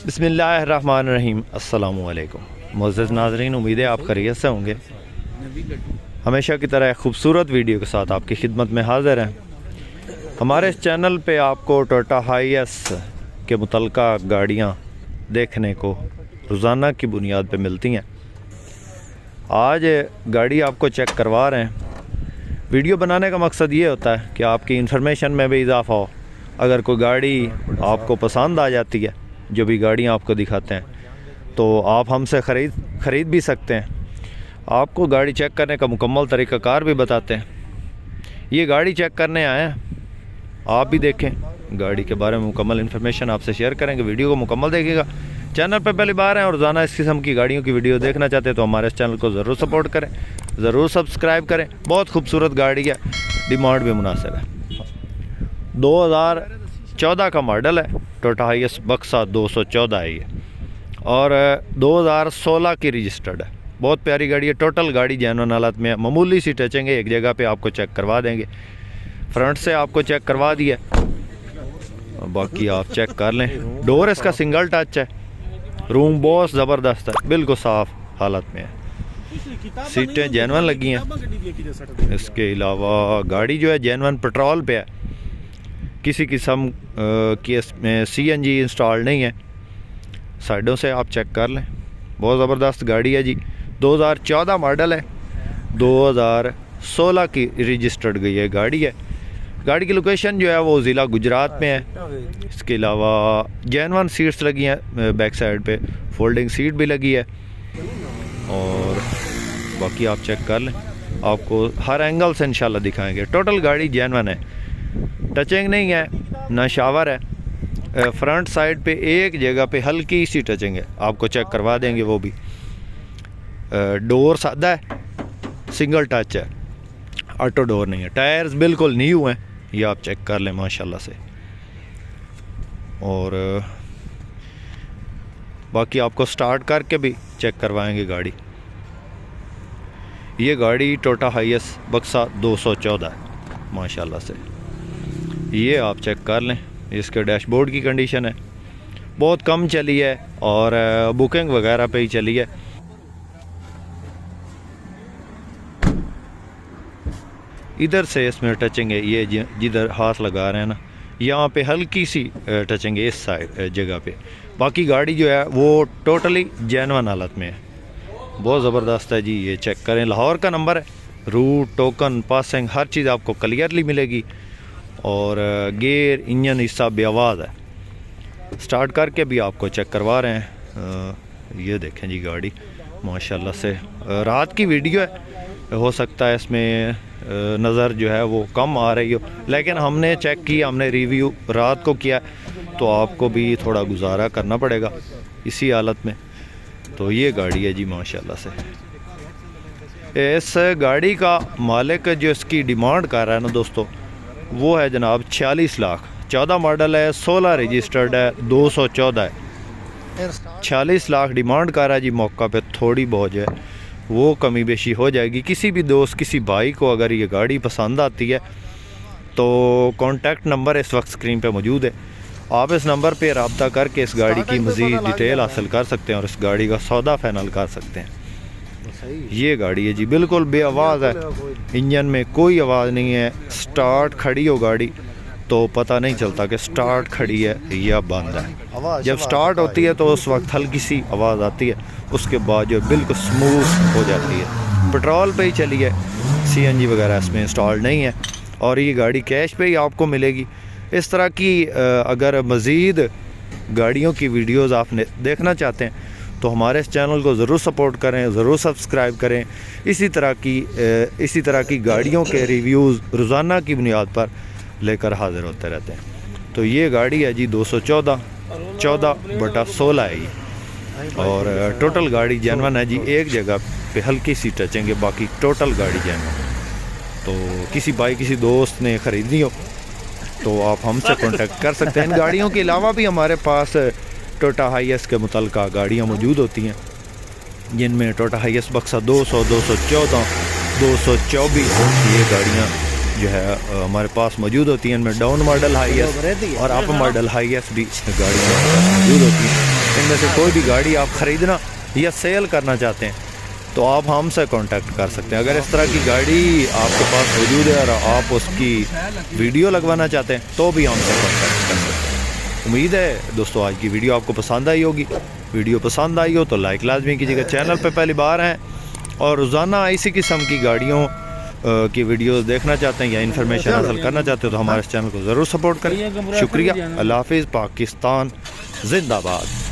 बिस्मिल्लाहिर्रहमानिर्रहीम। अस्सलामु अलैकुम मुअज़्ज़ज़ नाज़रीन, उम्मीद है आप खैरियत से होंगे। हमेशा की तरह खूबसूरत वीडियो के साथ आपकी खिदमत में हाज़िर हैं। हमारे इस चैनल पे आपको टोयोटा हाईएस के मुतल्लिक़ा गाड़ियाँ देखने को रोज़ाना की बुनियाद पे मिलती हैं। आज गाड़ी आपको चेक करवा रहे हैं। वीडियो बनाने का मकसद ये होता है कि आपकी इन्फॉर्मेशन में भी इजाफ़ा हो। अगर कोई गाड़ी आपको पसंद आ जाती है, जो भी गाड़ियाँ आपको दिखाते हैं, तो आप हमसे ख़रीद भी सकते हैं। आपको गाड़ी चेक करने का मुकम्मल तरीक़ाकार भी बताते हैं। ये गाड़ी चेक करने आए हैं, आप भी देखें, गाड़ी के बारे में मुकम्मल इन्फॉर्मेशन आपसे शेयर करेंगे। वीडियो को मुकम्मल देखिएगा। चैनल पर पहली बार हैं और रोज़ाना इस किस्म की गाड़ियों की वीडियो देखना चाहते हैं तो हमारे इस चैनल को ज़रूर सपोर्ट करें, ज़रूर सब्सक्राइब करें। बहुत खूबसूरत गाड़ी है, डिमांड भी मुनासिब है। 2014 का मॉडल है, टोयोटा हाईएस बक्सा 214 है ये, और 2016 की रजिस्टर्ड है। बहुत प्यारी गाड़ी है। टोटल गाड़ी जेन्युइन हालत में है। मामूली सी टचिंग है, एक जगह पे आपको चेक करवा देंगे। फ्रंट से आपको चेक करवा दिया, बाकी आप चेक कर लें। डोर इसका सिंगल टच है। रूम बहुत ज़बरदस्त है, बिल्कुल साफ़ हालत में है। सीटें जेन्युइन लगी हैं। इसके अलावा गाड़ी जो है जेन्युइन पेट्रोल पे है, किसी किस्म की इसमें CNG इंस्टॉल नहीं है। साइडों से आप चेक कर लें, बहुत ज़बरदस्त गाड़ी है जी। 2014 मॉडल है, 2016 की रजिस्टर्ड गई है गाड़ी है। गाड़ी की लोकेशन जो है वो ज़िला गुजरात में है। इसके अलावा जेन्युइन सीट्स लगी हैं, बैक साइड पे फोल्डिंग सीट भी लगी है। और बाकी आप चेक कर लें, आपको हर एंगल से इंशाल्लाह दिखाएंगे। टोटल गाड़ी जेन्युइन है, टचिंग नहीं है, ना शावर है। फ्रंट साइड पे एक जगह पे हल्की सी टचिंग है, आपको चेक करवा देंगे वो भी। डोर सादा है, सिंगल टच है, ऑटो डोर नहीं है। टायर्स बिल्कुल न्यू हैं, ये आप चेक कर लें माशाल्लाह से। और बाकी आपको स्टार्ट करके भी चेक करवाएंगे गाड़ी। ये गाड़ी टोयोटा हाईएस बक्सा 214 है माशाल्लाह से। ये आप चेक कर लें। इसके डैशबोर्ड की कंडीशन है, बहुत कम चली है और बुकिंग वगैरह पे ही चली है। इधर से इसमें टचिंग है, ये जिधर हाथ लगा रहे हैं ना, यहाँ पे हल्की सी टचिंग है इस साइड जगह पे। बाकी गाड़ी जो है वो टोटली जेन्युइन हालत में है, बहुत ज़बरदस्त है जी। ये चेक करें, लाहौर का नंबर है। रूट, टोकन, पासिंग, हर चीज़ आपको क्लियरली मिलेगी। और गेयर, इंजन हिस्सा बेआवाज़ है। स्टार्ट करके भी आपको चेक करवा रहे हैं। ये देखें जी गाड़ी माशाल्लाह से। रात की वीडियो है, हो सकता है इसमें नज़र जो है वो कम आ रही हो, लेकिन हमने चेक किया, हमने रिव्यू रात को किया, तो आपको भी थोड़ा गुजारा करना पड़ेगा इसी हालत में। तो ये गाड़ी है जी माशाल्लाह से। इस गाड़ी का मालिक जो इसकी डिमांड कर रहा है ना दोस्तों, वो है जनाब 46 लाख। 14 मॉडल है, 16 रजिस्टर्ड है, 214 है। 46 लाख डिमांड कर रहा है जी। मौका पे थोड़ी बहुत जो है वो कमी बेशी हो जाएगी। किसी भी दोस्त, किसी भाई को अगर ये गाड़ी पसंद आती है तो कॉन्टैक्ट नंबर इस वक्त स्क्रीन पे मौजूद है। आप इस नंबर पे रब्ता करके इस गाड़ी की मज़ीद डिटेल हासिल कर सकते हैं और इस गाड़ी का सौदा फाइनल कर सकते हैं। ये गाड़ी है जी, बिल्कुल बेआवाज़ है, इंजन में कोई आवाज़ नहीं है। स्टार्ट खड़ी हो गाड़ी तो पता नहीं चलता कि स्टार्ट खड़ी है या बंद है। जब स्टार्ट होती है तो उस वक्त हल्की सी आवाज़ आती है, उसके बाद जो बिल्कुल स्मूथ हो जाती है। पेट्रोल पे ही चली है, CNG वगैरह इसमें इंस्टॉल नहीं है। और ये गाड़ी कैश पे ही आपको मिलेगी। इस तरह की अगर मज़ीद गाड़ियों की वीडियोज़ आप देखना चाहते हैं तो हमारे इस चैनल को ज़रूर सपोर्ट करें, ज़रूर सब्सक्राइब करें। इसी तरह की गाड़ियों के रिव्यूज़ रोज़ाना की बुनियाद पर लेकर हाज़िर होते रहते हैं। तो ये गाड़ी है जी 214/16 है ये। और टोटल गाड़ी जेन्युइन है जी। एक जगह पे हल्की सी टचिंग है, बाकी टोटल गाड़ी जेन्युइन। तो किसी भाई, किसी दोस्त ने ख़रीदनी हो तो आप हमसे कांटेक्ट कर सकते हैं। इन गाड़ियों के अलावा भी हमारे पास टोयोटा हाईएस के मुतल्लिक़ा गाड़ियाँ मौजूद होती हैं, जिनमें टोयोटा हाईएस बक्सा 200, 214, 224 ये गाड़ियाँ जो है हमारे पास मौजूद होती हैं। इनमें डाउन मॉडल हाई एस और अप मॉडल हाई एस भी गाड़ी मौजूद होती हैं। इनमें से कोई भी गाड़ी आप ख़रीदना या सेल करना चाहते हैं तो आप हमसे कांटेक्ट कर सकते हैं। अगर इस तरह की गाड़ी आपके पास मौजूद है और आप उसकी वीडियो लगवाना चाहते हैं तो भी हमसे कांटेक्ट कर सकते हैं। उम्मीद है दोस्तों आज की वीडियो आपको पसंद आई होगी। वीडियो पसंद आई हो तो लाइक लाजमी कीजिएगा। चैनल पे पहली बार हैं और रोज़ाना इसी किस्म की गाड़ियों की वीडियोस देखना चाहते हैं या इन्फॉर्मेशन हासिल करना चाहते हो तो हमारे इस चैनल को ज़रूर सपोर्ट करें। शुक्रिया। अल्लाह हाफिज़। पाकिस्तान जिंदाबाद।